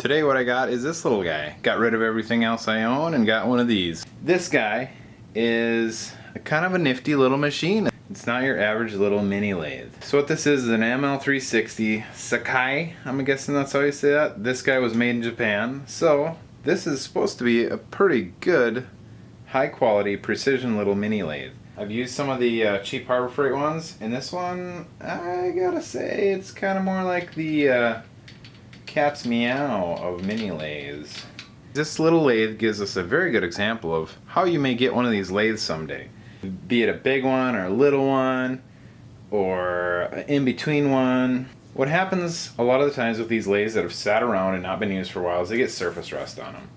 Today what I got is this little guy. Got rid of everything else I own and got one of these. This guy is kind of a nifty little machine. It's not your average little mini lathe. So what this is an ML-360 Sakai. I'm guessing that's how you say that. This guy was made in Japan. So this is supposed to be a pretty good, high quality, precision little mini lathe. I've used some of the cheap Harbor Freight ones, and this one, I gotta say, it's kind of more like the cat's meow of mini lathes. This little lathe gives us a very good example of how you may get one of these lathes someday. Be it a big one or a little one or an in-between one. What happens a lot of the times with these lathes that have sat around and not been used for a while is they get surface rust on them.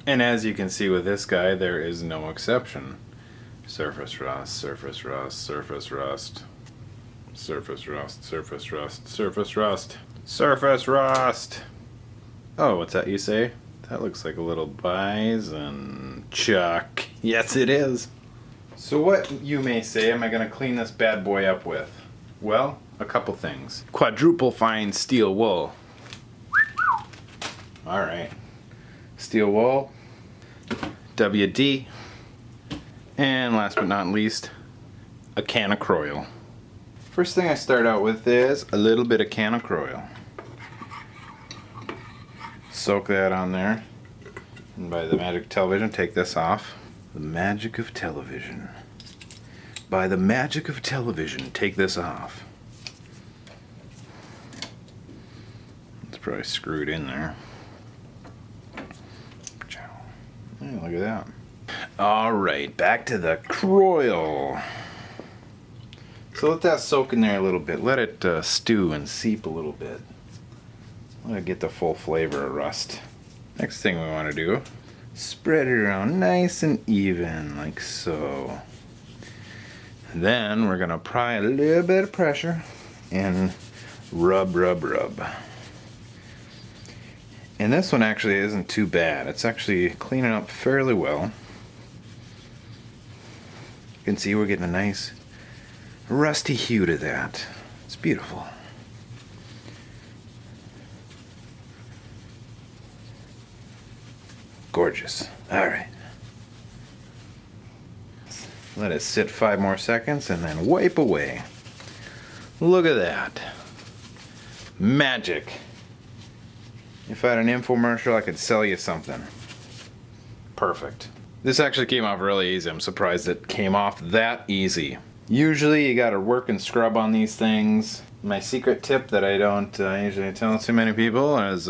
And as you can see with this guy, there is no exception. Surface rust, surface rust, surface rust, surface rust, surface rust, surface rust, surface rust. Oh, what's that you say? That looks like a little bison chuck. Yes, it is. So what, you may say, am I going to clean this bad boy up with? Well, a couple things. Quadruple fine steel wool. Alright. Steel wool. WD. And last but not least, a can of Croil. First thing I start out with is a little bit of can of Croil. Soak that on there. And by the magic of television, take this off. The magic of television. By the magic of television, take this off. It's probably screwed in there. Yeah, look at that. Alright, back to the Croil. So let that soak in there a little bit. Let it stew and seep a little bit. Let it get the full flavor of rust. Next thing we want to do, spread it around nice and even, like so. Then we're going to apply a little bit of pressure and rub, rub, rub. And this one actually isn't too bad. It's actually cleaning up fairly well. You can see we're getting a nice rusty hue to that. It's beautiful. Gorgeous. Alright. Let it sit 5 more seconds and then wipe away. Look at that. Magic. If I had an infomercial, I could sell you something. Perfect. This actually came off really easy. I'm surprised it came off that easy. Usually you gotta work and scrub on these things. My secret tip that I don't usually tell too many people is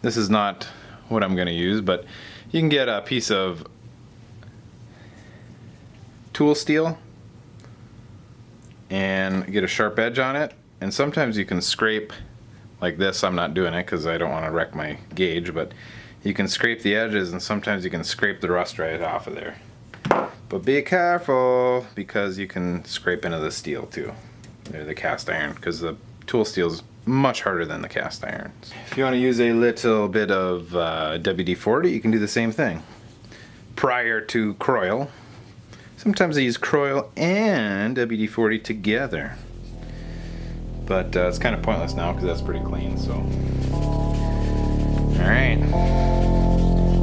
this is not what I'm gonna use, but you can get a piece of tool steel and get a sharp edge on it, and sometimes you can scrape like this. I'm not doing it because I don't want to wreck my gauge, but you can scrape the edges and sometimes you can scrape the rust right off of there. But be careful because you can scrape into the steel too, the cast iron, because the tool steel is much harder than the cast iron. If you want to use a little bit of WD-40, you can do the same thing. Prior to Croil, sometimes I use Croil and WD-40 together. But it's kind of pointless now because that's pretty clean, so. Alright.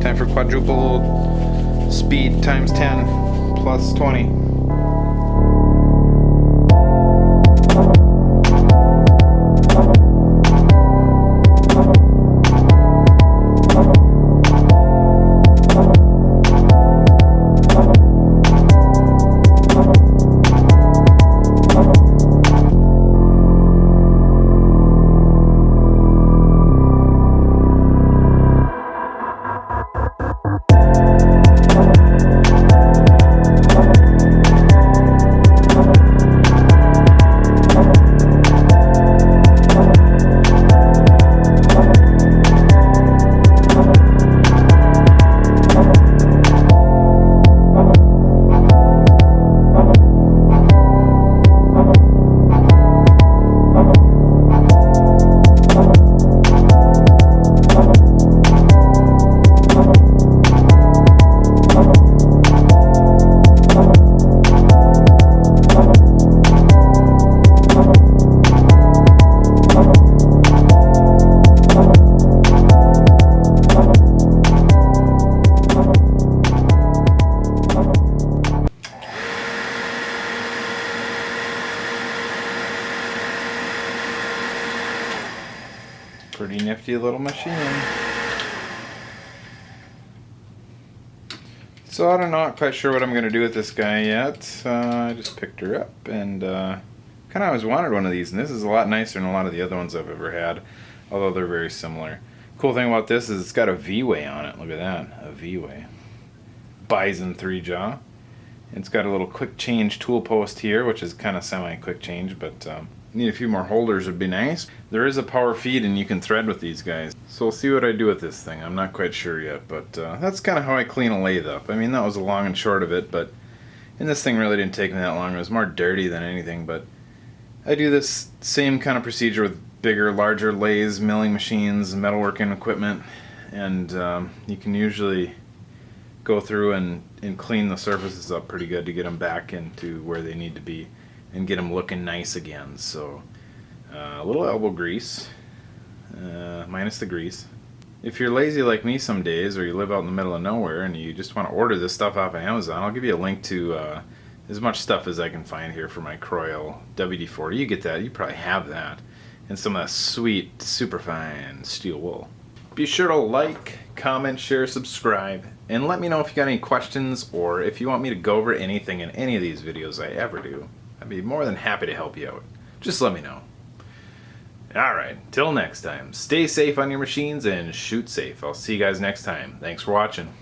Time for quadruple speed times 10 plus 20. Pretty nifty little machine. So I'm not quite sure what I'm going to do with this guy yet. I just picked her up and kind of always wanted one of these, and this is a lot nicer than a lot of the other ones I've ever had, although they're very similar. Cool thing about this is it's got a V-way on it. Look at that, a V-way. Bison 3-jaw. It's got a little quick change tool post here, which is kind of semi-quick change, but need a few more holders would be nice. There is a power feed and you can thread with these guys. So we'll see what I do with this thing. I'm not quite sure yet, but that's kind of how I clean a lathe up. I mean, that was the long and short of it, and this thing really didn't take me that long. It was more dirty than anything, but I do this same kind of procedure with bigger, larger lathes, milling machines, metalworking equipment, and you can usually go through and clean the surfaces up pretty good to get them back into where they need to be and get them looking nice again. So a little elbow grease, minus the grease. If you're lazy like me some days, or you live out in the middle of nowhere and you just want to order this stuff off of Amazon, I'll give you a link to as much stuff as I can find here for my Croyle WD-40. You get that, you probably have that, and some of that sweet, super fine steel wool. Be sure to like, comment, share, subscribe, and let me know if you got any questions or if you want me to go over anything in any of these videos I ever do. I'd be more than happy to help you out. Just let me know. Alright, till next time, stay safe on your machines and shoot safe. I'll see you guys next time. Thanks for watching.